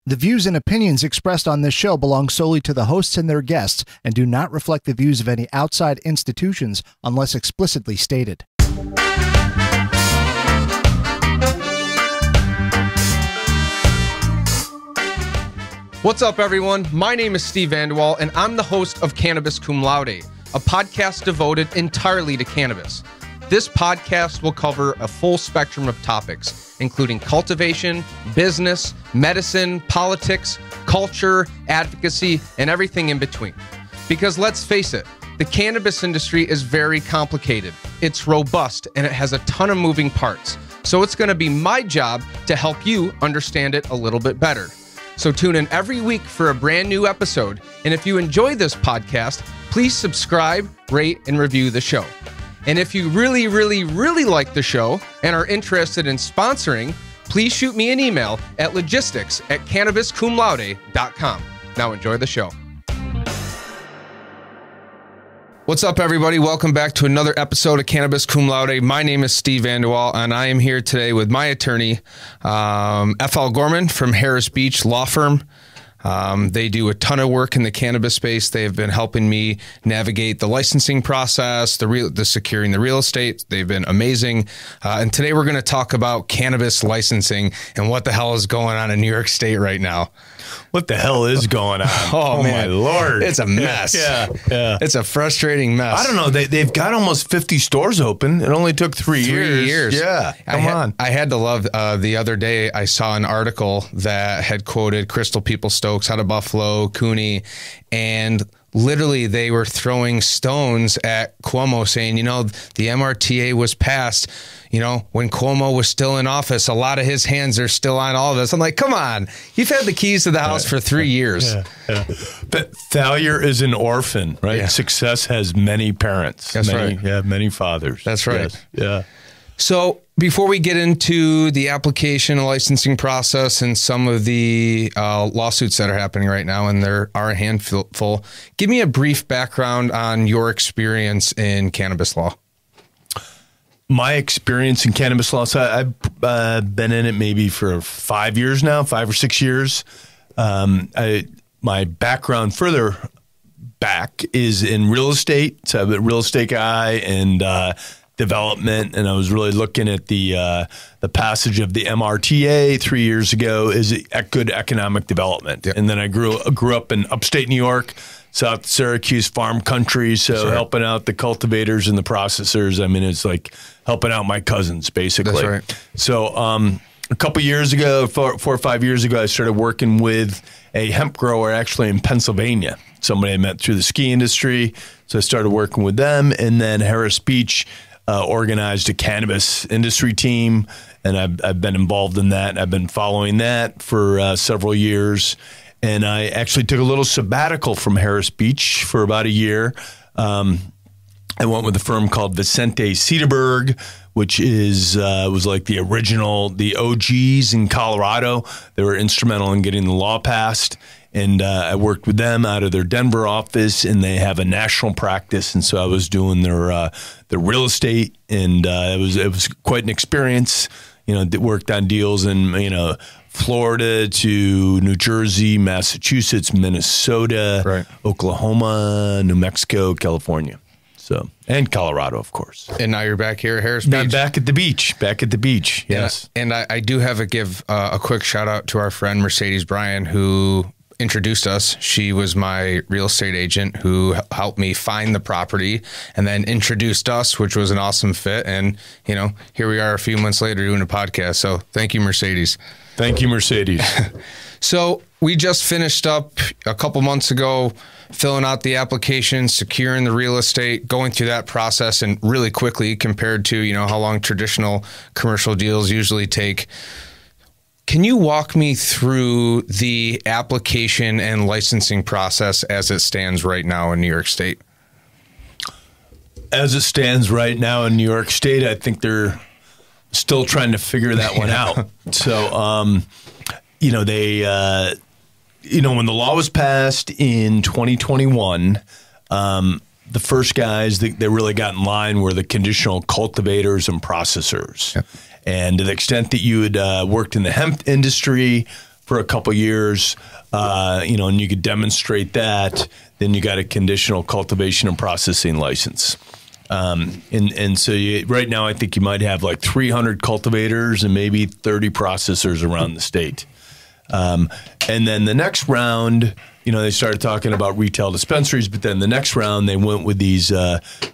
The views and opinions expressed on this show belong solely to the hosts and their guests and do not reflect the views of any outside institutions unless explicitly stated. What's up, everyone? My name is Steve Vanderwall, and I'm the host of Cannabis Cum Laude, a podcast devoted entirely to cannabis. This podcast will cover a full spectrum of topics, including cultivation, business, medicine, politics, culture, advocacy, and everything in between. Because let's face it, the cannabis industry is very complicated. It's robust, and it has a ton of moving parts. So it's going to be my job to help you understand it a little bit better. So tune in every week for a brand new episode. And if you enjoy this podcast, please subscribe, rate, and review the show. And if you really like the show and are interested in sponsoring, please shoot me an email at logistics@cannabiscumlaude.com. Now enjoy the show. What's up, everybody? Welcome back to another episode of Cannabis Cum Laude. My name is Steve Vanderwall, and I am here today with my attorney, F.L. Gorman from Harris Beach Law Firm. They do a ton of work in the cannabis space. They have been helping me navigate the licensing process, the securing the real estate. They've been amazing. And today we're going to talk about cannabis licensing and what the hell is going on in New York State right now. What the hell is going on? Oh man, my Lord. It's a mess. Yeah. It's a frustrating mess. I don't know. They've got almost 50 stores open. It only took 3 years. Yeah. Come on. I had to love the other day I saw an article that had quoted Crystal People Stokes out of Buffalo, Cooney, and literally they were throwing stones at Cuomo saying, you know, the MRTA was passed, you know, when Cuomo was still in office. A lot of his hands are still on all of this. I'm like, come on, you've had the keys to the house for 3 years. Yeah. But failure is an orphan, right? Yeah. Success has many parents. That's right. Yeah, many fathers. That's right. Yes. Yeah. So before we get into the application and licensing process and some of the lawsuits that are happening right now, and there are a handful, give me a brief background on your experience in cannabis law. My experience in cannabis law, so I've been in it maybe for 5 years now, 5 or 6 years. My background further back is in real estate. So I'm a real estate guy and development, and I was really looking at the passage of the MRTA 3 years ago is good economic development. Yep. And then I grew up in upstate New York, South Syracuse farm country, so helping out the cultivators and the processors. I mean, it's like helping out my cousins, basically. That's right. So a couple years ago, 4 or 5 years ago, I started working with a hemp grower actually in Pennsylvania. Somebody I met through the ski industry, so I started working with them, and then Harris Beach organized a cannabis industry team, and I've been involved in that. I've been following that for several years, and I actually took a little sabbatical from Harris Beach for about a year. I went with a firm called Vicente Cedarberg, which was like the OGs in Colorado. They were instrumental in getting the law passed. And I worked with them out of their Denver office, and they have a national practice. And so I was doing their real estate, and it was quite an experience. You know, worked on deals in Florida to New Jersey, Massachusetts, Minnesota, Oklahoma, New Mexico, California. So, and Colorado, of course. And now you're back here at Harris Beach. I'm back at the beach. Yes. And I do have to give a quick shout out to our friend Mercedes Bryan, who introduced us. She was my real estate agent who helped me find the property and then introduced us, which was an awesome fit. And, you know, here we are a few months later doing a podcast. So thank you, Mercedes. Thank you, Mercedes. So we just finished up a couple months ago, filling out the application, securing the real estate, going through that process, and really quickly compared to, you know, how long traditional commercial deals usually take. Can you walk me through the application and licensing process as it stands right now in New York State? As it stands right now in New York State, I think they're still trying to figure that one out. So, you know, when the law was passed in 2021, the first guys that really got in line were the conditional cultivators and processors. Yep. And to the extent that you had worked in the hemp industry for a couple years, and you could demonstrate that, then you got a conditional cultivation and processing license. And so right now, I think you might have like 300 cultivators and maybe 30 processors around the state. And then the next round, they started talking about retail dispensaries, but then the next round they went with these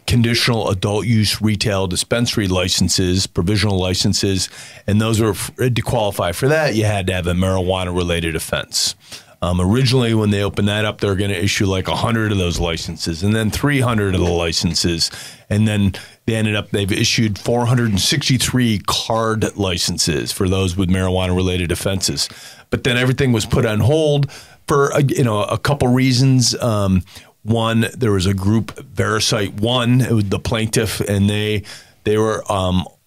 conditional adult use retail dispensary licenses, provisional licenses, and those were to qualify for that, you had to have a marijuana related offense. Originally, when they opened that up, they were going to issue like 100 of those licenses and then 300 of the licenses. And then they've issued 463 card licenses for those with marijuana related offenses. But then everything was put on hold for, a couple reasons. One, there was a group, Verasite One, it was the plaintiff, and they were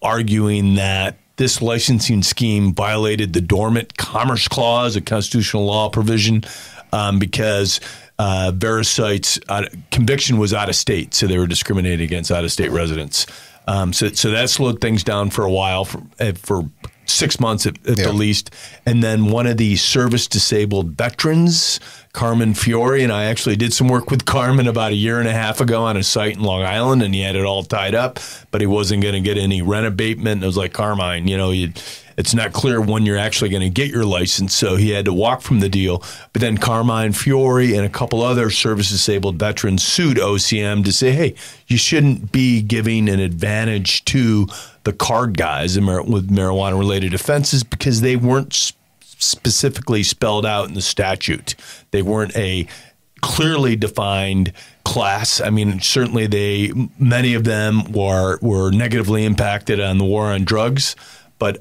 arguing that this licensing scheme violated the Dormant Commerce Clause, a constitutional law provision, because Verasite's conviction was out of state, so they were discriminating against out-of-state residents. So that slowed things down for a while, for 6 months at the least. And then one of the service-disabled veterans, Carmen Fiore, and I actually did some work with Carmen about a year and a half ago on a site in Long Island, and he had it all tied up, but he wasn't going to get any rent abatement. And it was like, Carmine, it's not clear when you're actually going to get your license, so he had to walk from the deal. But then Carmine Fiore and a couple other service-disabled veterans sued OCM to say, hey, you shouldn't be giving an advantage to the card guys with marijuana-related offenses because they weren't specifically spelled out in the statute. They weren't a clearly defined class. I mean, certainly many of them were negatively impacted on the war on drugs, but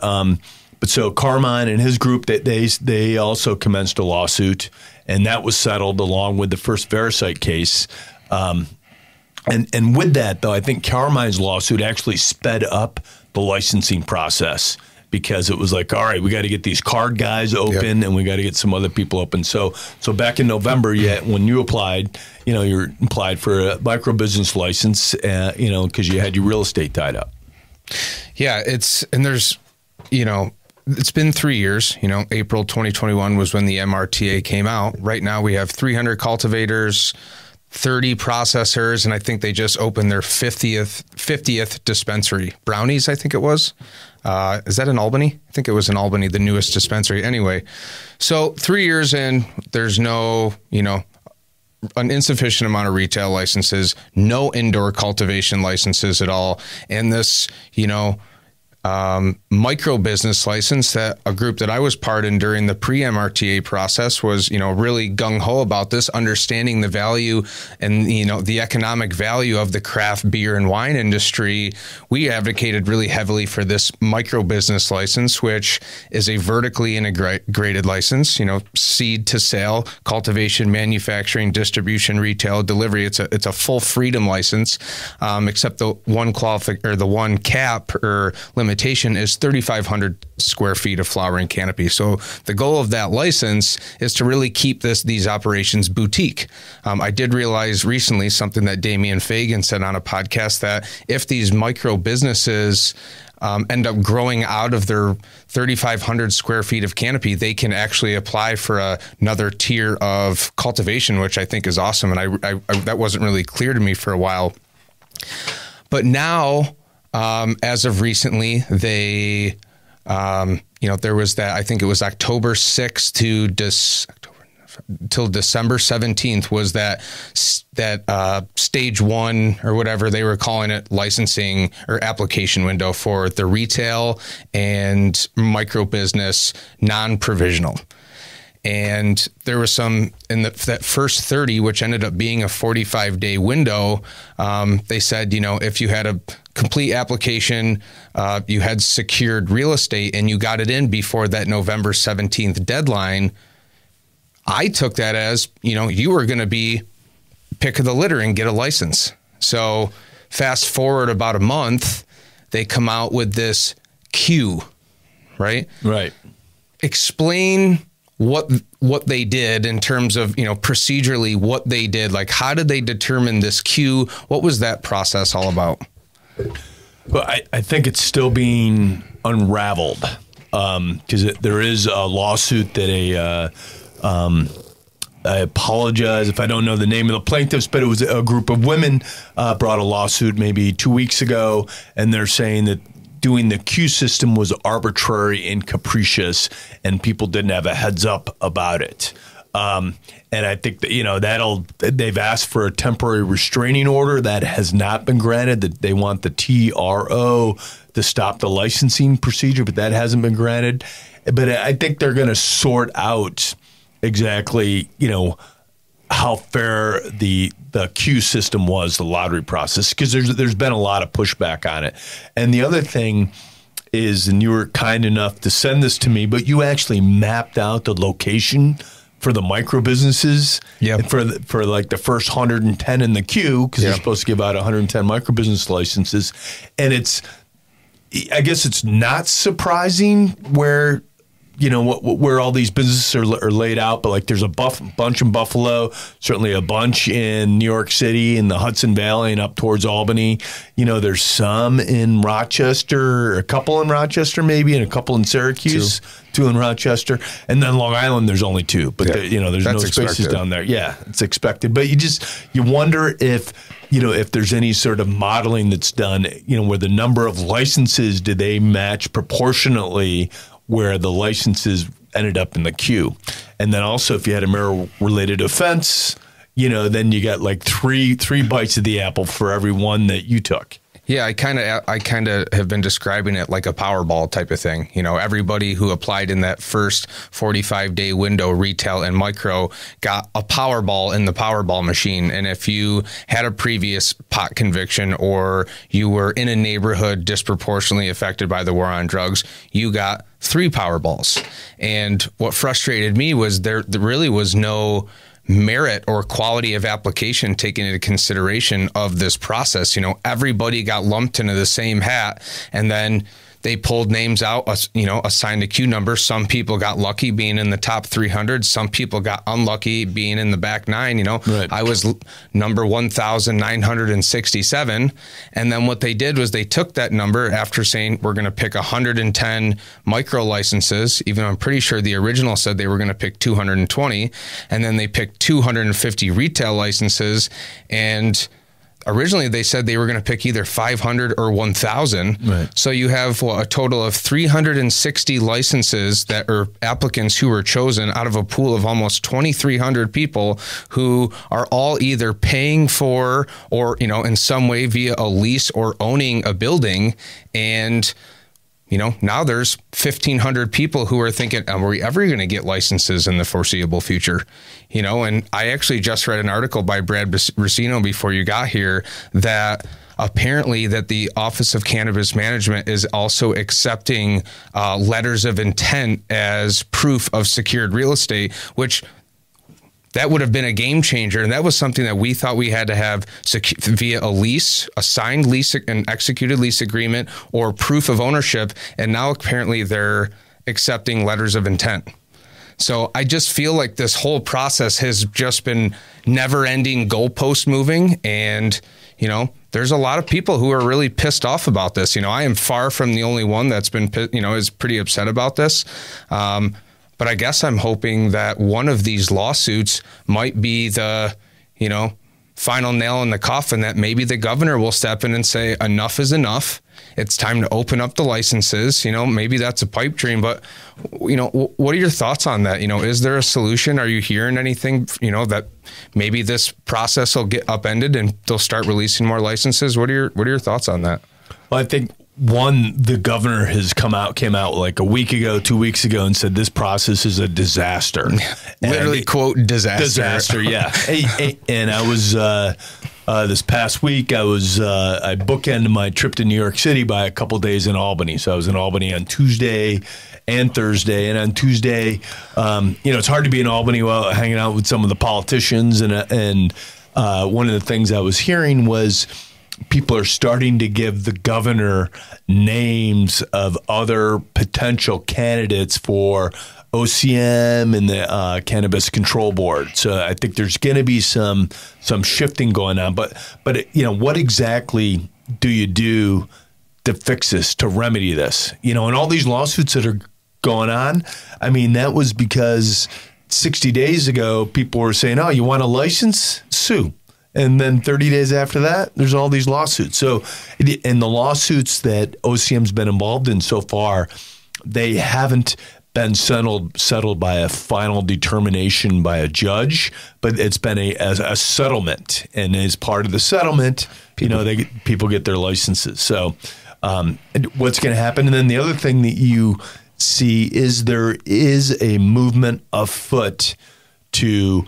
so Carmine and his group, they also commenced a lawsuit, and that was settled along with the first Verasite case. And with that, though, I think Carmine's lawsuit actually sped up the licensing process, because it was like, all right, we got to get these card guys open, and we got to get some other people open. So back in November, when you applied, you applied for a micro business license, because you had your real estate tied up. Yeah, it's been 3 years. April 2021 was when the MRTA came out. Right now, we have 300 cultivators, 30 processors, and I think they just opened their 50th dispensary. Brownies, I think it was. Is that in Albany? I think it was in Albany, the newest dispensary. Anyway, so 3 years in, there's no, an insufficient amount of retail licenses, no indoor cultivation licenses at all. And this, micro business license that a group that I was part in during the pre-MRTA process was, really gung-ho about this, understanding the value and, the economic value of the craft beer and wine industry. We advocated really heavily for this micro business license, which is a vertically integrated license, seed to sale, cultivation, manufacturing, distribution, retail, delivery. It's a full freedom license, except the one cap or limitation is 3,500 square feet of flowering canopy. So the goal of that license is to really keep these operations boutique. I did realize recently something that Damian Fagan said on a podcast, that if these micro businesses end up growing out of their 3,500 square feet of canopy, they can actually apply for another tier of cultivation, which I think is awesome. And I that wasn't really clear to me for a while. But now, as of recently, they, there was that, I think it was October 6th till December 17th was that stage one or whatever they were calling it, licensing or application window for the retail and micro business non-provisional. And there was some in that first 30, which ended up being a 45-day window. They said, if you had a complete application, you had secured real estate, and you got it in before that November 17th deadline, I took that as, you were going to be pick of the litter and get a license. So fast forward about a month, they come out with this queue, right? Right. Explain what they did in terms of, procedurally what they did. Like, how did they determine this queue? What was that process all about? Well, I think it's still being unraveled. because there is a lawsuit that I apologize if I don't know the name of the plaintiffs, but it was a group of women brought a lawsuit maybe 2 weeks ago, and they're saying that doing the queue system was arbitrary and capricious, and people didn't have a heads up about it. And I think that, they've asked for a temporary restraining order that has not been granted. That they want the TRO to stop the licensing procedure, but that hasn't been granted. But I think they're going to sort out exactly, how fair the queue system was, the lottery process, because there's been a lot of pushback on it. And the other thing is, and you were kind enough to send this to me, but you actually mapped out the location for the micro businesses, for like the first 110 in the queue, because they're supposed to give out 110 micro business licenses. And I guess it's not surprising where where all these businesses are laid out, but like there's a bunch in Buffalo, certainly a bunch in New York City, in the Hudson Valley and up towards Albany. There's some in Rochester, a couple in Rochester maybe, and a couple in Syracuse, two in Rochester. And then Long Island, there's only two, but there's no spaces down there. Yeah, it's expected. But you wonder if there's any sort of modeling that's done, where the number of licenses, do they match proportionately where the licenses ended up in the queue? And then also, if you had a marijuana-related offense, then you got like three bites of the apple for every one that you took. Yeah, I kind of have been describing it like a Powerball type of thing. Everybody who applied in that first 45-day window, retail and micro, got a Powerball in the Powerball machine. And if you had a previous pot conviction or you were in a neighborhood disproportionately affected by the war on drugs, you got 3 Powerballs. And what frustrated me was there really was no merit or quality of application taken into consideration of this process. Everybody got lumped into the same hat, and then they pulled names out, assigned a queue number. Some people got lucky being in the top 300. Some people got unlucky being in the back 9. Right. I was number 1,967. And then what they did was they took that number after saying, we're going to pick 110 micro licenses, even though I'm pretty sure the original said they were going to pick 220. And then they picked 250 retail licenses, and originally they said they were going to pick either 500 or 1,000. Right. So you have a total of 360 licenses that are applicants who were chosen out of a pool of almost 2,300 people who are all either paying for or, in some way via a lease or owning a building. And now there's 1,500 people who are thinking, are we ever going to get licenses in the foreseeable future? And I actually just read an article by Brad Racino before you got here that apparently that the Office of Cannabis Management is also accepting letters of intent as proof of secured real estate, which that would have been a game changer. And that was something that we thought we had to have via a lease, a signed lease, an executed lease agreement, or proof of ownership. And now apparently they're accepting letters of intent. So I just feel like this whole process has just been never-ending goalpost moving. And, there's a lot of people who are really pissed off about this. I am far from the only one that's been, is pretty upset about this. But I guess I'm hoping that one of these lawsuits might be the, final nail in the coffin, that maybe the governor will step in and say, enough is enough. It's time to open up the licenses. Maybe that's a pipe dream, but, what are your thoughts on that? Is there a solution? Are you hearing anything, that maybe this process will get upended and they'll start releasing more licenses? What are your thoughts on that? Well, I think the governor came out like a week ago, 2 weeks ago, and said this process is a disaster. Literally, quote, disaster. Disaster, yeah. And I was this past week, I bookended my trip to New York City by a couple days in Albany. So I was in Albany on Tuesday and Thursday. And on Tuesday, it's hard to be in Albany while hanging out with some of the politicians. And one of the things I was hearing was people are starting to give the governor names of other potential candidates for OCM and the Cannabis Control Board. So I think there's going to be some shifting going on. But what exactly do you do to fix this, to remedy this? And all these lawsuits that are going on. I mean, that was because 60 days ago, people were saying, oh, you want a license? Sue. And then 30 days after that, there's all these lawsuits. So, and the lawsuits that OCM's been involved in so far, they haven't been settled by a final determination by a judge, but it's been a settlement. And as part of the settlement, people get their licenses. So what's going to happen? And then the other thing that you see is there is a movement afoot to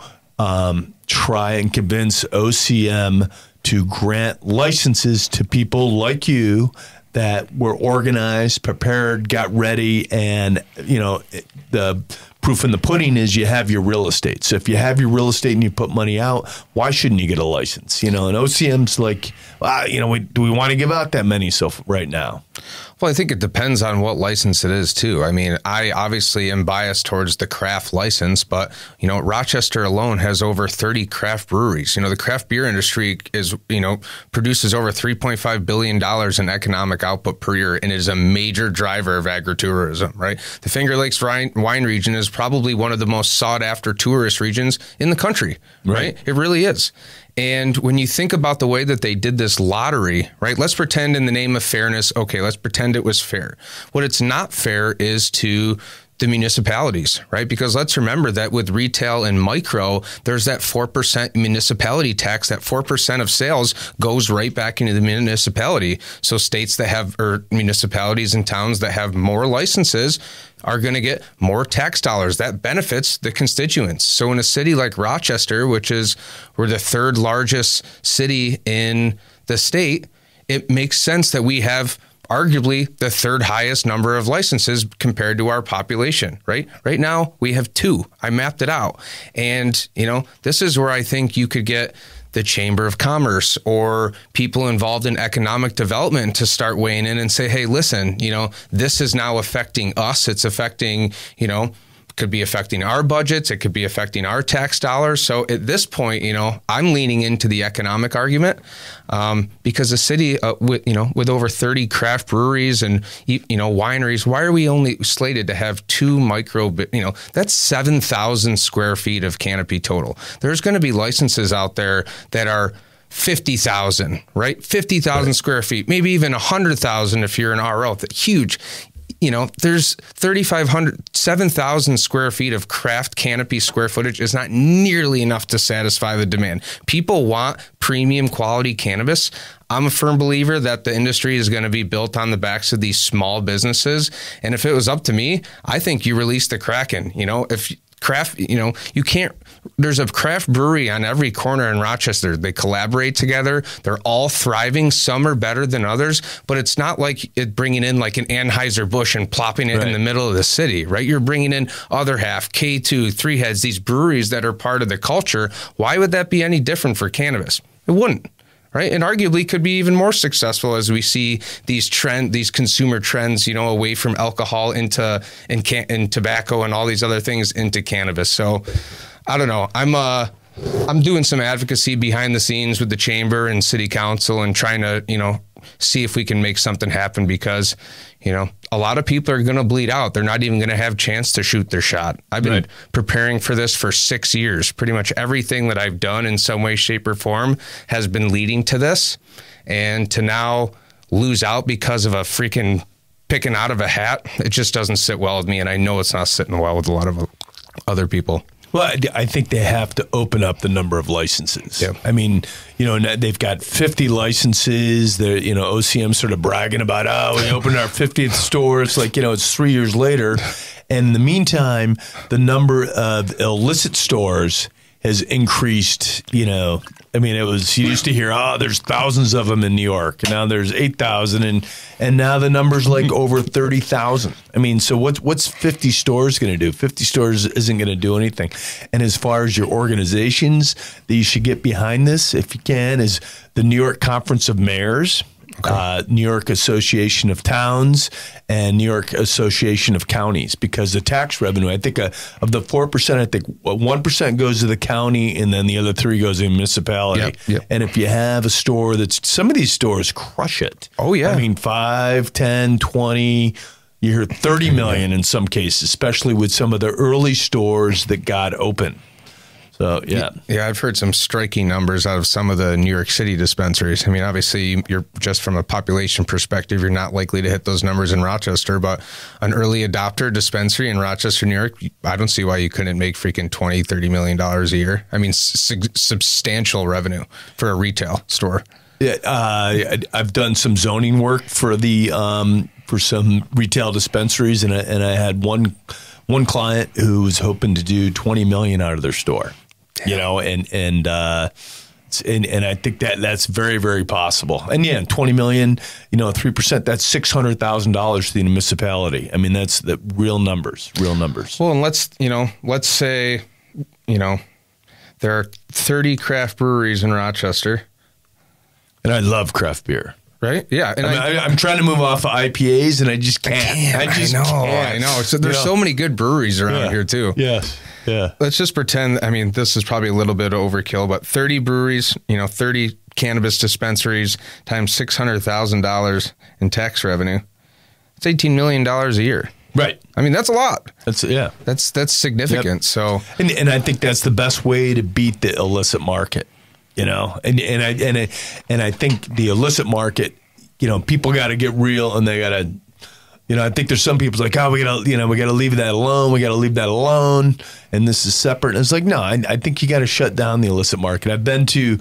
try and convince OCM to grant licenses to people like you that were organized, prepared, got ready, and the proof in the pudding is you have your real estate. So if you have your real estate and you put money out, why shouldn't you get a license? And OCM's like, do we want to give out that many right now? Well, I think it depends on what license it is, too. I mean, I obviously am biased towards the craft license, but, Rochester alone has over 30 craft breweries. The craft beer industry produces over $3.5 billion in economic output per year and is a major driver of agritourism, right? The Finger Lakes wine region is probably one of the most sought after tourist regions in the country, right? It really is. And when you think about the way that they did this lottery, right, let's pretend in the name of fairness, okay, let's pretend it was fair. What it's not fair is to the municipalities, right? Because let's remember that with retail and micro, there's that 4% municipality tax. That 4% of sales goes right back into the municipality. So states that have, or municipalities and towns that have more licenses are going to get more tax dollars. That benefits the constituents. So in a city like Rochester, we're the third largest city in the state, it makes sense that we have arguably the third highest number of licenses compared to our population, right? Right now, we have 2. I mapped it out. And, this is where I think you could get the Chamber of Commerce or people involved in economic development to start weighing in and say, hey, listen, this is now affecting us. It's affecting, could be affecting our budgets. It could be affecting our tax dollars. So at this point, I'm leaning into the economic argument because a city with over 30 craft breweries and wineries, why are we only slated to have 2 micro? That's 7,000 square feet of canopy total. There's going to be licenses out there that are 50,000, right? 50,000 square feet, maybe even 100,000 if you're an RO. Huge. There's 7,000 square feet of craft canopy square footage is not nearly enough to satisfy the demand. People want premium quality cannabis. I'm a firm believer that the industry is going to be built on the backs of these small businesses. And if it was up to me, I think you release the Kraken. If craft, you can't, there's a craft brewery on every corner in Rochester. They collaborate together. They're all thriving. Some are better than others, but it's not like it bringing in like an Anheuser-Busch and plopping it in the middle of the city, right? You're bringing in Other Half, K2, Three Heads, these breweries that are part of the culture. Why would that be any different for cannabis? It wouldn't. Right. And arguably could be even more successful as we see these consumer trends, away from alcohol and tobacco and all these other things into cannabis. So I don't know. I'm doing some advocacy behind the scenes with the chamber and city council and trying to, see if we can make something happen because, a lot of people are going to bleed out. They're not even going to have a chance to shoot their shot. I've been preparing for this for 6 years. Pretty much everything that I've done in some way, shape, or form has been leading to this. And to now lose out because of a freaking picking out of a hat, it just doesn't sit well with me. And I know it's not sitting well with a lot of other people. Well, I think they have to open up the number of licenses. Yeah. I mean, they've got 50 licenses. They're, OCM sort of bragging about, we opened our 50th store. It's like, it's 3 years later. And in the meantime, the number of illicit stores has increased, it was, you used to hear, there's thousands of them in New York, and now there's 8,000, and now the number's like over 30,000. I mean, so what's 50 stores going to do? 50 stores isn't going to do anything. And as far as your organizations that you should get behind this, if you can, is the New York Conference of Mayors. New York Association of Towns and New York Association of Counties, because the tax revenue, I think of the 4%, I think 1% goes to the county and then the other 3 goes to the municipality. Yep. And if you have a store some of these stores crush it. Oh, yeah. I mean, 5, 10, 20, You hear 30 million in some cases, especially with some of the early stores that got open. So, yeah. Yeah, I've heard some striking numbers out of some of the New York City dispensaries. I mean, obviously, you're just from a population perspective, you're not likely to hit those numbers in Rochester, but an early adopter dispensary in Rochester, New York, I don't see why you couldn't make freaking $20, $30 million a year. I mean, substantial revenue for a retail store. Yeah, I've done some zoning work for the for some retail dispensaries, and I had one client who was hoping to do 20 million out of their store. You know, and I think that's very, very possible. And yeah, 20 million, 3%, that's $600,000 to the municipality. I mean, that's the real numbers. Well, and let's say, there are 30 craft breweries in Rochester. And I love craft beer. Right? Yeah. And I'm trying to move off of IPAs, and I just can't. I know. So there's so many good breweries around here too. Yes. Yeah. Let's just pretend, I mean, this is probably a little bit overkill, but 30 breweries, 30 cannabis dispensaries times $600,000 in tax revenue. It's $18 million a year. Right. I mean, that's a lot. That's significant. Yep. So, and I think that's the best way to beat the illicit market, and I think the illicit market, people got to get real, and they got to, I think there's some people's like, we got to leave that alone. We got to leave that alone. And this is separate. And it's like, no, I think you got to shut down the illicit market. I've been to,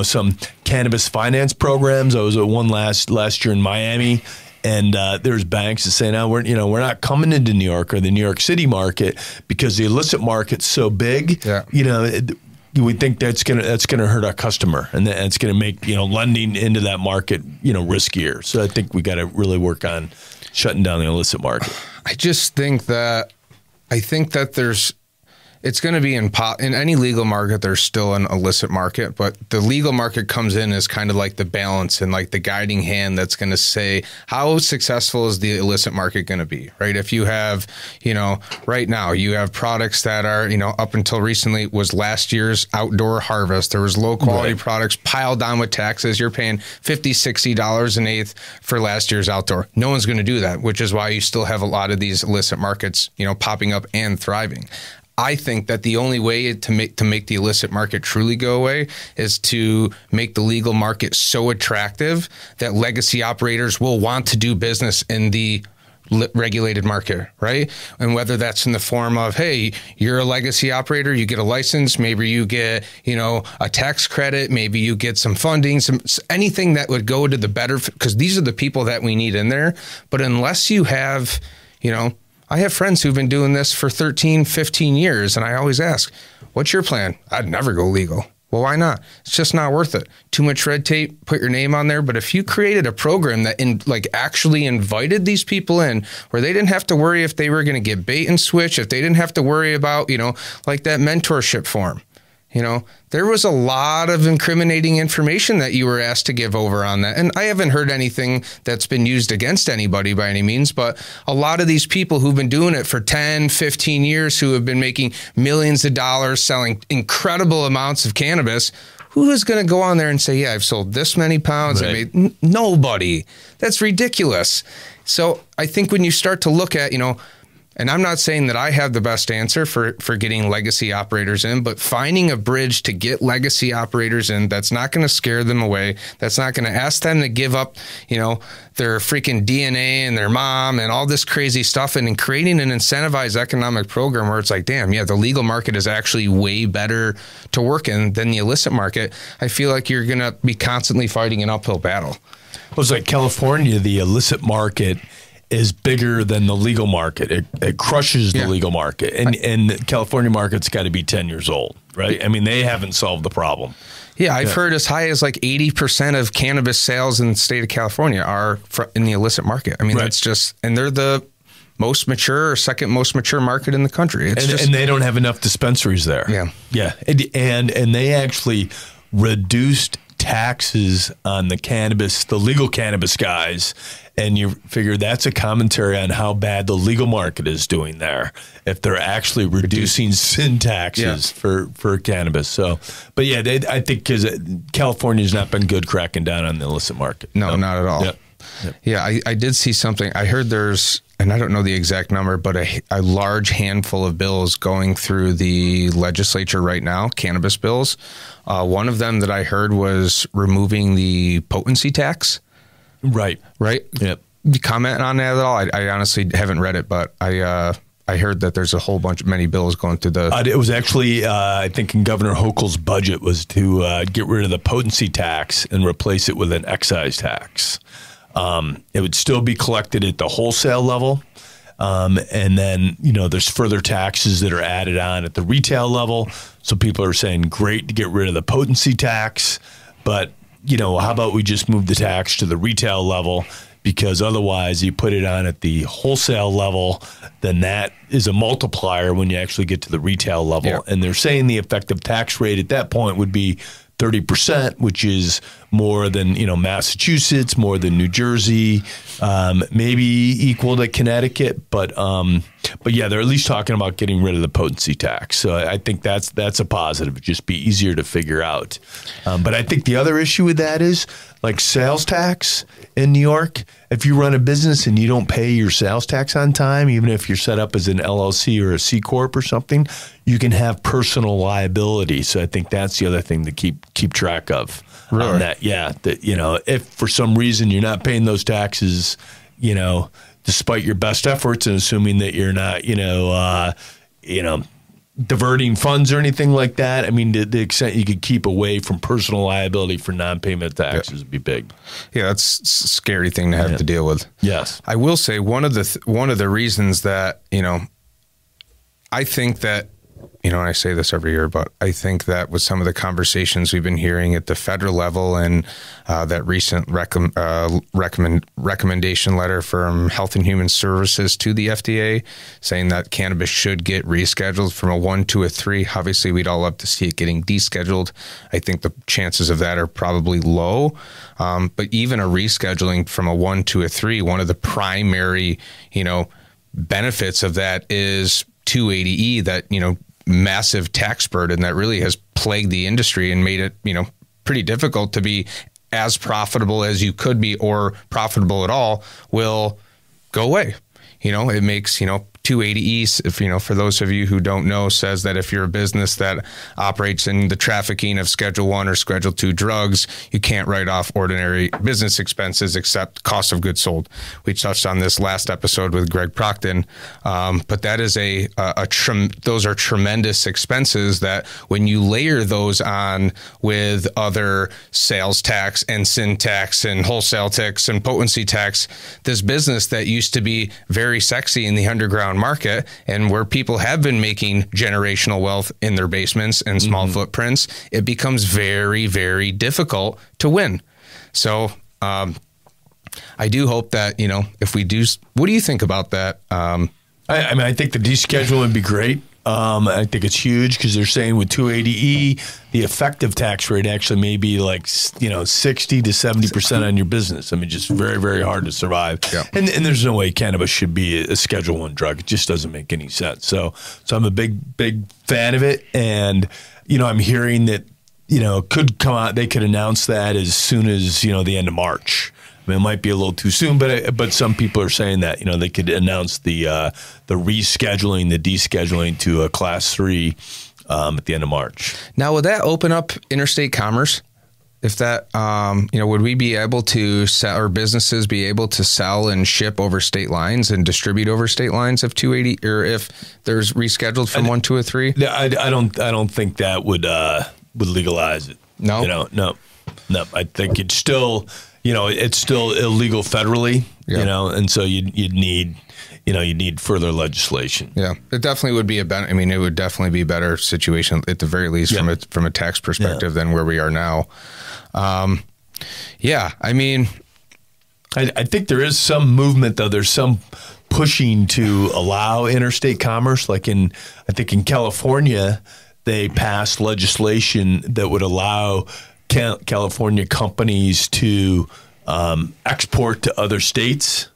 some cannabis finance programs. I was at one last year in Miami, and there's banks that say, no, we're not coming into New York or the New York City market because the illicit market's so big. Yeah. We think that's gonna hurt our customer, and it's gonna make lending into that market riskier. So I think we got to really work on shutting down the illicit market. I think that it's going to be in any legal market, there's still an illicit market, but the legal market comes in as kind of like the balance and like the guiding hand that's going to say, how successful is the illicit market going to be, right? If you have, right now you have products that are, up until recently was last year's outdoor harvest. There was low quality products piled on with taxes. You're paying $50, $60 an eighth for last year's outdoor. No one's going to do that, which is why you still have a lot of these illicit markets, popping up and thriving. I think that the only way to make the illicit market truly go away is to make the legal market so attractive that legacy operators will want to do business in the regulated market, right? And whether that's in the form of, hey, you're a legacy operator, you get a license, maybe you get, a tax credit, maybe you get some funding, anything that would go to the better, because these are the people that we need in there. But unless you have, I have friends who've been doing this for 13, 15 years, and I always ask, what's your plan? I'd never go legal. Well, why not? It's just not worth it. Too much red tape, put your name on there. But if you created a program that actually invited these people in, where they didn't have to worry if they were going to get bait and switch, if they didn't have to worry about, like that mentorship form. There was a lot of incriminating information that you were asked to give over on that. And I haven't heard anything that's been used against anybody by any means, but a lot of these people who've been doing it for 10, 15 years, who have been making millions of dollars, selling incredible amounts of cannabis, who is going to go on there and say, yeah, I've sold this many pounds? Right. I made nobody. That's ridiculous. So I think when you start to look at, and I'm not saying that I have the best answer for getting legacy operators in, but finding a bridge to get legacy operators in that's not going to scare them away, that's not going to ask them to give up, their freaking DNA and their mom and all this crazy stuff, and in creating an incentivized economic program where it's like, damn, yeah, the legal market is actually way better to work in than the illicit market. I feel like you're going to be constantly fighting an uphill battle. Well, it's like California, the illicit market is bigger than the legal market. It crushes the legal market. And the California market's got to be 10 years old, right? I mean, they haven't solved the problem. Yeah, I've heard as high as like 80% of cannabis sales in the state of California are in the illicit market. I mean, that's just, and they're the most mature or second most mature market in the country. And they don't have enough dispensaries there. Yeah. Yeah. And they actually reduced taxes on the cannabis, the legal cannabis guys, and you figure that's a commentary on how bad the legal market is doing there, if they're actually reducing sin taxes for cannabis. So, but yeah, I think because California's not been good cracking down on the illicit market. No, not at all. Yep. Yeah, I did see something. I heard there's, and I don't know the exact number, but a large handful of bills going through the legislature right now, cannabis bills. One of them that I heard was removing the potency tax. Right. Yep. You comment on that at all? I honestly haven't read it, but I heard that there's a whole bunch of many bills going through the. It was actually, I think, in Governor Hochul's budget was to get rid of the potency tax and replace it with an excise tax. It would still be collected at the wholesale level. And then, there's further taxes that are added on at the retail level. So people are saying, great to get rid of the potency tax. But, how about we just move the tax to the retail level? Because otherwise you put it on at the wholesale level, then that is a multiplier when you actually get to the retail level. Yeah. And they're saying the effective tax rate at that point would be 30%, which is more than, Massachusetts, more than New Jersey, maybe equal to Connecticut. But yeah, they're at least talking about getting rid of the potency tax. So I think that's a positive. It'd just be easier to figure out. But I think the other issue with that is like sales tax in New York. If you run a business and you don't pay your sales tax on time, even if you're set up as an LLC or a C Corp or something, you can have personal liability. So I think that's the other thing to keep track of. Really? On that, yeah. That if for some reason you're not paying those taxes, despite your best efforts, and assuming that you're not, diverting funds or anything like that. I mean, the extent you could keep away from personal liability for non-payment of taxes would be big. Yeah, that's a scary thing to have to deal with. Yes. I will say one of the reasons that, I think that, and I say this every year, but I think that with some of the conversations we've been hearing at the federal level and that recent recommendation letter from Health and Human Services to the FDA saying that cannabis should get rescheduled from a 1 to a 3. Obviously, we'd all love to see it getting descheduled. I think the chances of that are probably low. But even a rescheduling from a 1 to a 3, one of the primary, benefits of that is 280E, that, massive tax burden that really has plagued the industry and made it, pretty difficult to be as profitable as you could be or profitable at all, will go away. It makes, 280E, if for those of you who don't know, says that if you're a business that operates in the trafficking of Schedule 1 or Schedule 2 drugs, you can't write off ordinary business expenses except cost of goods sold. We touched on this last episode with Greg Procton, but that is those are tremendous expenses that when you layer those on with other sales tax and sin tax and wholesale tax and potency tax, this business that used to be very sexy in the underground market and where people have been making generational wealth in their basements and small footprints, it becomes very, very difficult to win. So I do hope that, if we do, what do you think about that? I think the deschedule would be great. I think it's huge because they're saying with 280E, the effective tax rate actually may be like, 60 to 70% on your business. I mean, just very, very hard to survive. Yeah. And there's no way cannabis should be a Schedule 1 drug. It just doesn't make any sense. So I'm a big fan of it. And, I'm hearing that, it could come out, they could announce that as soon as, the end of March. I mean, it might be a little too soon, but some people are saying that, they could announce the rescheduling, the descheduling to a Class 3 at the end of March. Now, would that open up interstate commerce? If that, would we be able to sell, or businesses be able to sell and ship over state lines and distribute over state lines if 280, or if there's rescheduled from 1 to a 3? I don't think that would legalize it. No, no. I think it's still. It's still illegal federally, and so you'd need further legislation. Yeah, it definitely would be it would definitely be a better situation at the very least from a tax perspective than where we are now. I think there is some movement though. There's some pushing to allow interstate commerce. Like I think in California, they passed legislation that would allow California companies to export to other states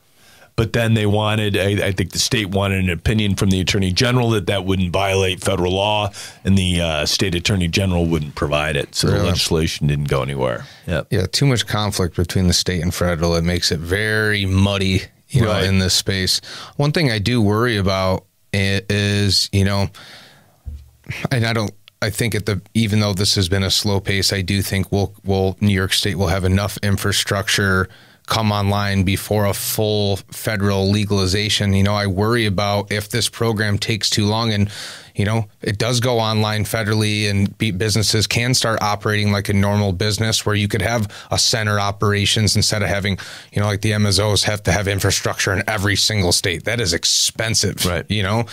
but then they wanted, I think the state wanted an opinion from the Attorney General that wouldn't violate federal law, and the state Attorney General wouldn't provide it. So the legislation didn't go anywhere. Yep. Yeah, too much conflict between the state and federal. It makes it very muddy, you know, in this space. One thing I do worry about is, you know, and I think even though this has been a slow pace, I do think New York State will have enough infrastructure come online before a full federal legalization. You know, I worry about if this program takes too long and, you know, it does go online federally and businesses can start operating like a normal business where you could have a center operations instead of having, you know, like the MSOs have to have infrastructure in every single state. That is expensive, right? You know,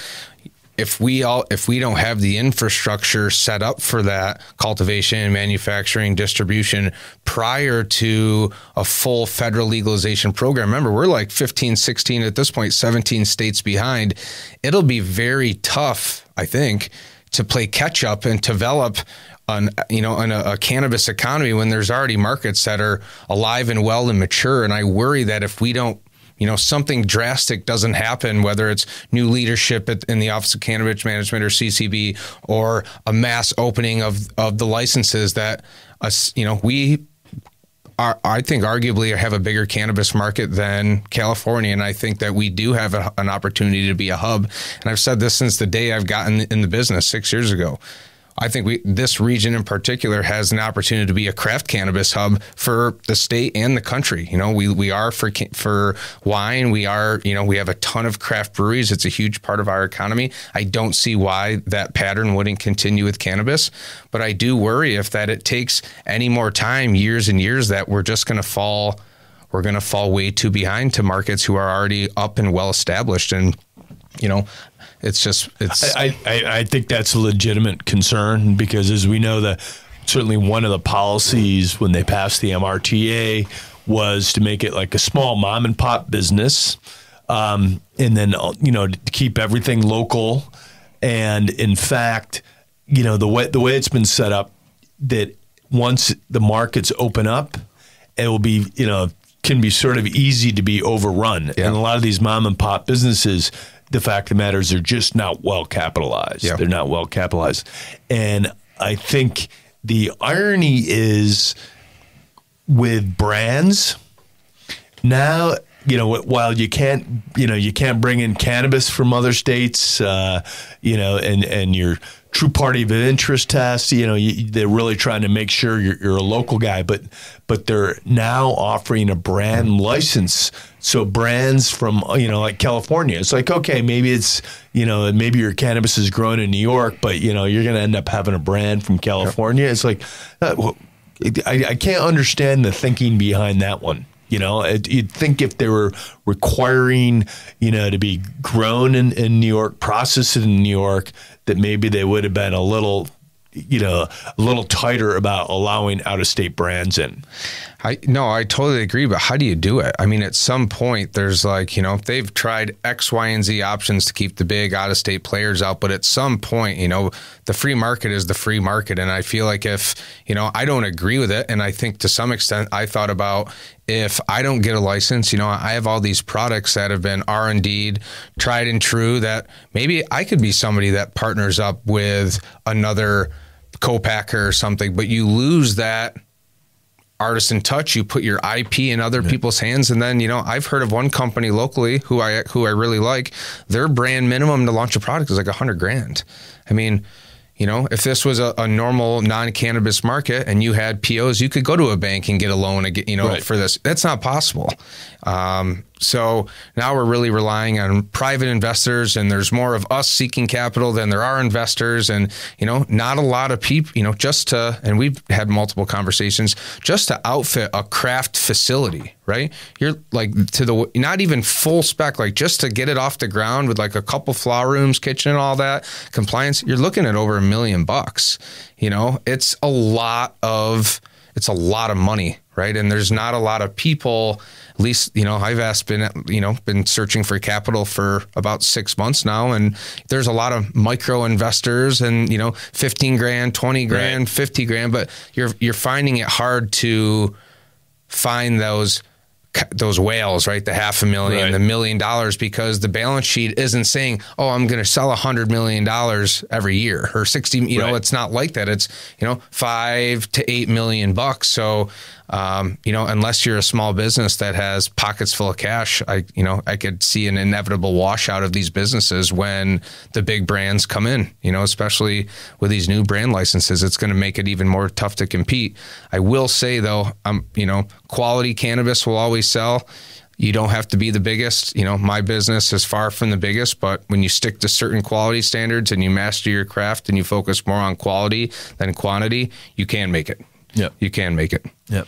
if we don't have the infrastructure set up for that cultivation, manufacturing, distribution prior to a full federal legalization program, remember, we're like 15, 16 at this point, 17 states behind. It'll be very tough, I think, to play catch up and develop in a cannabis economy when there's already markets that are alive and well and mature. And I worry that if we don't, you know, something drastic doesn't happen, whether it's new leadership in the Office of Cannabis Management or CCB, or a mass opening of the licenses, that you know, we are, I think, arguably have a bigger cannabis market than California, and I think that we do have an opportunity to be a hub. And I've said this since the day I've gotten in the business 6 years ago. I think this region in particular has an opportunity to be a craft cannabis hub for the state and the country. You know, we are for wine. We are, you know, we have a ton of craft breweries. It's a huge part of our economy. I don't see why that pattern wouldn't continue with cannabis, but I do worry if it takes any more time, years and years, that we're just going to fall. We're going to fall way too behind to markets who are already up and well established. And, you know, I think that's a legitimate concern, because as we know, certainly one of the policies when they passed the MRTA was to make it like a small mom and pop business, and then, you know, to keep everything local. And in fact, you know, the way it's been set up, that once the markets open up, it will be, you know, can be sort of easy to be overrun. Yeah. And a lot of these mom and pop businesses, the fact of the matter is they're just not well capitalized. Yeah. They're not well capitalized. And I think the irony is with brands now, you know, while you can't bring in cannabis from other states, you know, and your true party of interest test, you know, they're really trying to make sure you're a local guy, but they're now offering a brand license. So brands from, you know, like California, it's like, okay, maybe it's, you know, maybe your cannabis is grown in New York, but, you know, you're going to end up having a brand from California. It's like, I can't understand the thinking behind that one. You know, you'd think if they were requiring, you know, to be grown in New York, processed in New York, that maybe they would have been a little tighter about allowing out-of-state brands in. I totally agree, but how do you do it? I mean, at some point, there's like, you know, they've tried X, Y, and Z options to keep the big out-of-state players out, but at some point, you know, the free market is the free market, and I feel like if, you know, I don't agree with it, and I think to some extent, I thought about if I don't get a license, you know, I have all these products that have been R&D'd, tried and true, that maybe I could be somebody that partners up with another co-packer or something, but you lose that artisan touch. You put your IP in other people's hands, and then, you know, I've heard of one company locally who I really like. Their brand minimum to launch a product is like $100,000. I mean, you know, if this was a normal non-cannabis market and you had POs, you could go to a bank and get a loan and get, you know, right, for this. That's not possible. So now we're really relying on private investors, and there's more of us seeking capital than there are investors. And, you know, not a lot of people, you know, and we've had multiple conversations, just to outfit a craft facility, right? You're like not even full spec, like just to get it off the ground with like a couple flower rooms, kitchen and all that, compliance, you're looking at over $1 million. You know, it's a lot of money, right? And there's not a lot of people, at least, you know, I've been searching for capital for about 6 months now. And there's a lot of micro investors and, you know, 15 grand, 20 grand, right, 50 grand, but you're finding it hard to find those those whales, right? The $500,000, Right. the $1 million, because the balance sheet isn't saying, oh, I'm going to sell $100 million every year or 60, you know, Right. it's not like that. It's, you know, $5 to $8 million bucks. So, you know, unless you're a small business that has pockets full of cash, I could see an inevitable washout of these businesses when the big brands come in, you know, especially with these new brand licenses. It's going to make it even more tough to compete. I will say though, you know, quality cannabis will always sell. You don't have to be the biggest. You know, my business is far from the biggest, but when you stick to certain quality standards and you master your craft and you focus more on quality than quantity, you can make it. Yeah, you can make it. Yeah.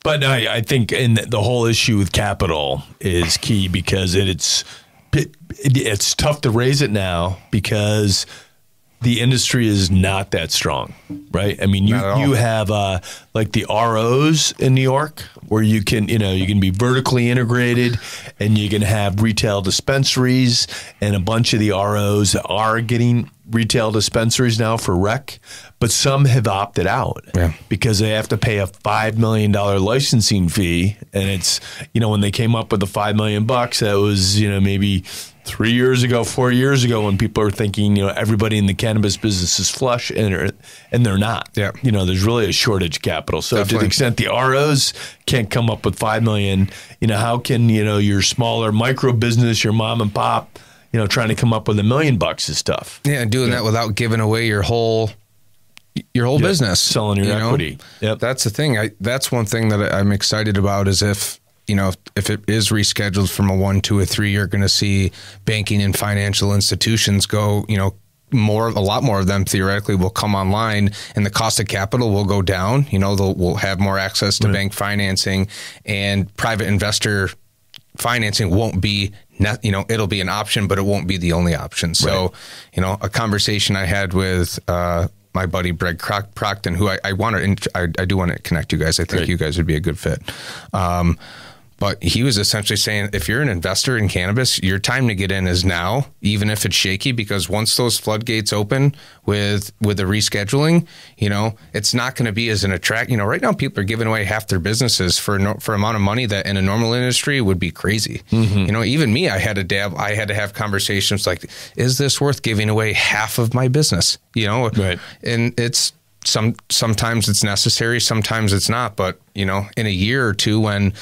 But I think the whole issue with capital is key, because it's tough to raise it now because the industry is not that strong, right? I mean, you have like the ROs in New York, where you can be vertically integrated, and you can have retail dispensaries, and a bunch of the ROs are getting retail dispensaries now for rec, but some have opted out because they have to pay a $5 million licensing fee. And it's, you know, when they came up with the $5 million bucks, that was, you know, maybe 3 years ago, 4 years ago, when people are thinking, you know, everybody in the cannabis business is flush, and they're not. Yeah. You know, there's really a shortage of capital. So to the extent the ROs can't come up with $5 million, you know, how can, you know, your smaller micro business, your mom and pop, you know, trying to come up with $1 million bucks is tough. Yeah, and doing that without giving away your whole business, selling your equity. Yep, that's the thing. That's one thing that I'm excited about, is if it is rescheduled from a 1 to a 3, you're going to see banking and financial institutions go, you know, a lot more of them theoretically will come online, and the cost of capital will go down. You know, we'll have more access to bank financing, and private investor financing won't be, you know, it'll be an option, but it won't be the only option. So, you know, a conversation I had with my buddy Greg Procton, who I do want to connect you guys. I think you guys would be a good fit. But he was essentially saying, if you're an investor in cannabis, your time to get in is now, even if it's shaky, because once those floodgates open with the rescheduling, you know, it's not going to be as an attract. You know, right now people are giving away half their businesses for amount of money that in a normal industry would be crazy. Mm-hmm. You know, even me, I had to have conversations like, is this worth giving away half of my business? You know, and it's sometimes it's necessary, sometimes it's not. But, you know, in a year or two, when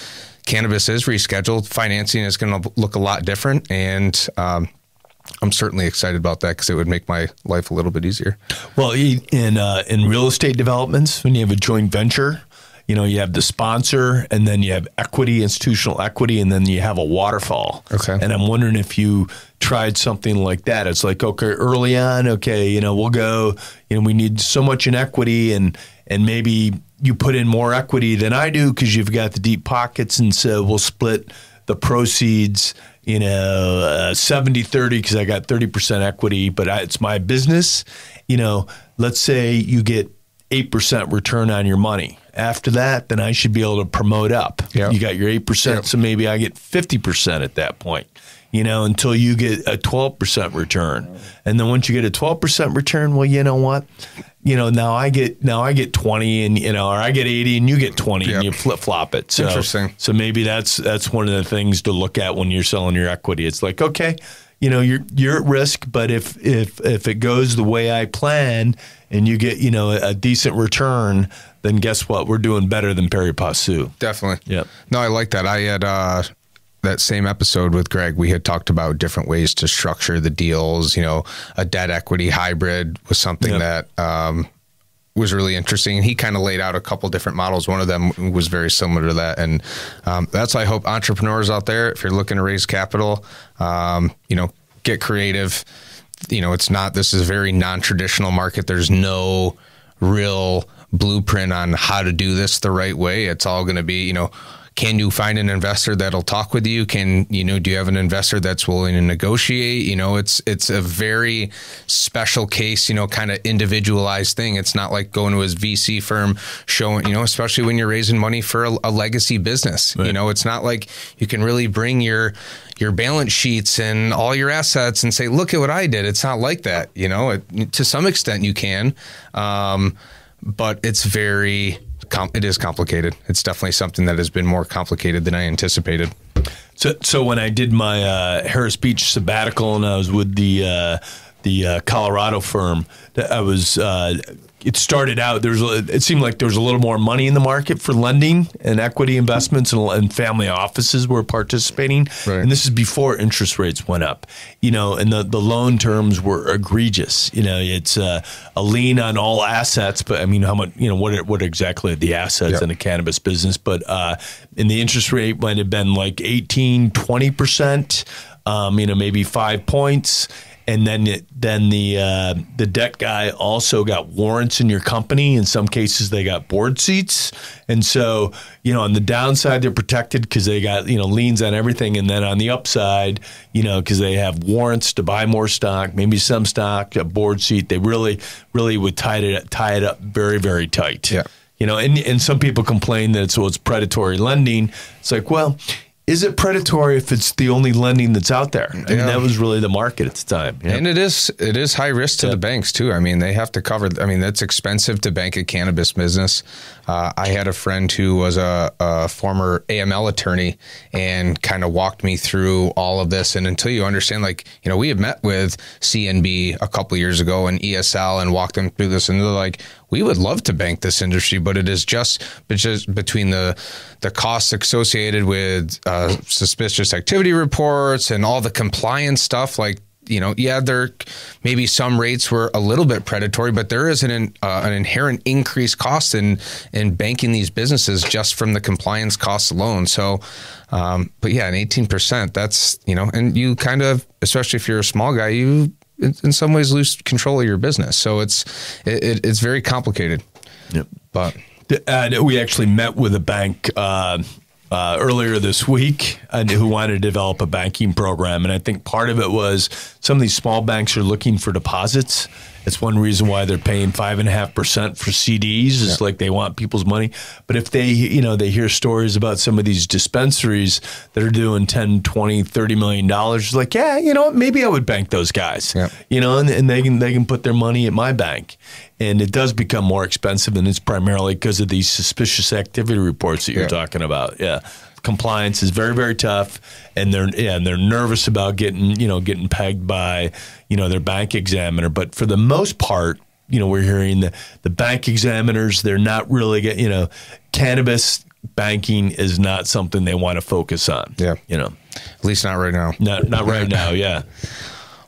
cannabis is rescheduled, financing is going to look a lot different, and I'm certainly excited about that, because it would make my life a little bit easier. Well, in real estate developments, when you have a joint venture, you know, you have the sponsor, and then you have equity, institutional equity, and then you have a waterfall. Okay. And I'm wondering if you tried something like that. It's like, okay, early on, okay, you know, we'll go, you know, we need so much in equity, and maybe you put in more equity than I do because you've got the deep pockets, and so we'll split the proceeds, you know, 70-30, because I got 30% equity, but it's my business. You know, let's say you get 8% return on your money. After that, then I should be able to promote up. Yep. You got your 8%, so maybe I get 50% at that point, you know, until you get a 12% return. And then once you get a 12% return, well, you know what? You know, now I get 20, and, you know, or I get 80 and you get 20, and you flip-flop it. So, interesting. So maybe that's one of the things to look at when you're selling your equity. It's like, okay, you know, you're at risk, but if it goes the way I plan and you get, you know, a decent return, then guess what? We're doing better than pari passu. Definitely. Yeah. No, I like that. I had that same episode with Greg. We had talked about different ways to structure the deals. You know, a debt equity hybrid was something that was really interesting. And he kind of laid out a couple different models. One of them was very similar to that. And that's why I hope entrepreneurs out there, if you're looking to raise capital, you know, get creative. You know, this is a very non-traditional market. There's no real blueprint on how to do this the right way. It's all going to be, you know, can you find an investor that'll talk with you? Do you have an investor that's willing to negotiate? You know, it's a very special case, you know, kind of individualized thing. It's not like going to his VC firm showing, you know, especially when you're raising money for a legacy business. Right. You know, it's not like you can really bring your balance sheets and all your assets and say, look at what I did. It's not like that. You know, to some extent you can. but it's it is complicated. It's definitely something that has been more complicated than I anticipated. So when I did my Harris Beach sabbatical and I was with the Colorado firm, I was. It started out. It seemed like there was a little more money in the market for lending and equity investments, and family offices were participating. Right. And this is before interest rates went up. And the loan terms were egregious. It's a lien on all assets, but I mean, how much? What exactly are the assets in the cannabis business? But and the interest rate might have been like 18-20%. Maybe 5 points. And then the debt guy also got warrants in your company. In some cases, they got board seats. And so, on the downside, they're protected because they got, liens on everything. And then on the upside, because they have warrants to buy more stock, maybe some stock, a board seat, they really would tie it up very, very tight. Yeah. And some people complain that it's predatory lending. It's like, well, is it predatory if it's the only lending that's out there? I mean, that was really the market at the time. Yeah. And it is high risk to the banks too. I mean, they have to cover. I mean, it's expensive to bank a cannabis business. I had a friend who was a former AML attorney and kind of walked me through all of this. And until you understand, we had met with CNB a couple of years ago and ESL and walked them through this, and they're like, we would love to bank this industry, but it is just between the costs associated with suspicious activity reports and all the compliance stuff. There maybe some rates were a little bit predatory, but there is an inherent increased cost in banking these businesses just from the compliance costs alone. So, but yeah, an 18%, that's, and you kind of, especially if you're a small guy, you in some ways lose control of your business. So it's very complicated. Yep. But we actually met with a bank earlier this week who wanted to develop a banking program. And I think part of it was some of these small banks are looking for deposits. It's one reason why they're paying 5.5% for CDs. It's like they want people's money. But if they hear stories about some of these dispensaries that are doing $10, $20, $30 million, it's like, maybe I would bank those guys. Yep. And they can put their money at my bank. And it does become more expensive, and it's primarily because of these suspicious activity reports that you're talking about. Yeah. Compliance is very, very tough, and they're nervous about getting pegged by their bank examiner. But for the most part, we're hearing the bank examiners, they're not really cannabis banking is not something they want to focus on. Yeah, at least not right now. Not right now. Yeah.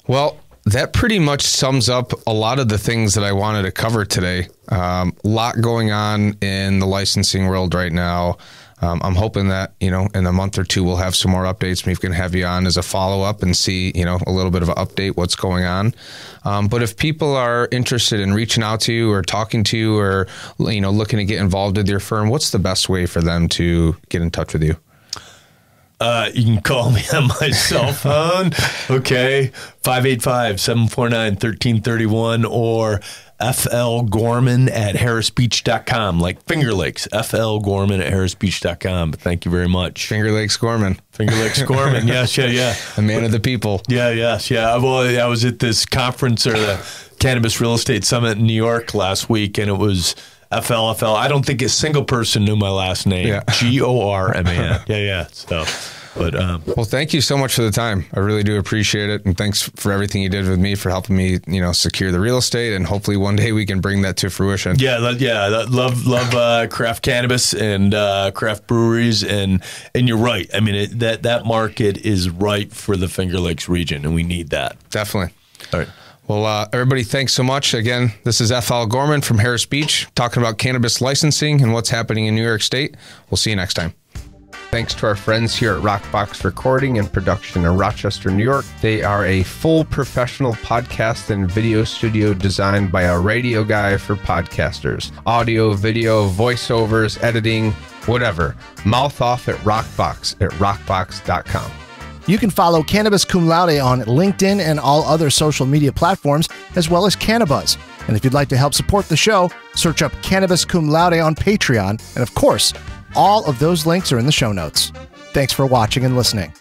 Well, that pretty much sums up a lot of the things that I wanted to cover today. A lot going on in the licensing world right now. I'm hoping that, in a month or two, we'll have some more updates. Maybe we can have you on as a follow-up and see, a little bit of an update, what's going on. But if people are interested in reaching out to you or talking to you or, looking to get involved with your firm, what's the best way for them to get in touch with you? You can call me on my cell phone. Okay. 585-749-1331 or flgorman@harrisbeach.com, like Finger Lakes, flgorman@harrisbeach.com. But thank you very much. Finger Lakes Gorman. Finger Lakes Gorman. Yes, yeah. A man of the people. Yeah, yes, yeah. Well, I was at this conference or the Cannabis Real Estate Summit in New York last week, and it was FL. I don't think a single person knew my last name. Yeah. Gorman. Yeah. So, but well, thank you so much for the time. I really do appreciate it, and thanks for everything you did with me, for helping me, secure the real estate, and hopefully one day we can bring that to fruition. Yeah. Love craft cannabis and craft breweries, and you're right. I mean, that market is ripe for the Finger Lakes region, and we need that. Definitely. All right. Well, everybody, thanks so much. Again, this is FL Gorman from Harris Beach, talking about cannabis licensing and what's happening in New York State. We'll see you next time. Thanks to our friends here at Rockbox Recording and Production in Rochester, New York. They are a full professional podcast and video studio designed by a radio guy for podcasters. Audio, video, voiceovers, editing, whatever. Mouth off at rockbox@rockbox.com. You can follow Cannabis Cum Laude on LinkedIn and all other social media platforms, as well as Cannabis. And if you'd like to help support the show, search up Cannabis Cum Laude on Patreon. And of course, all of those links are in the show notes. Thanks for watching and listening.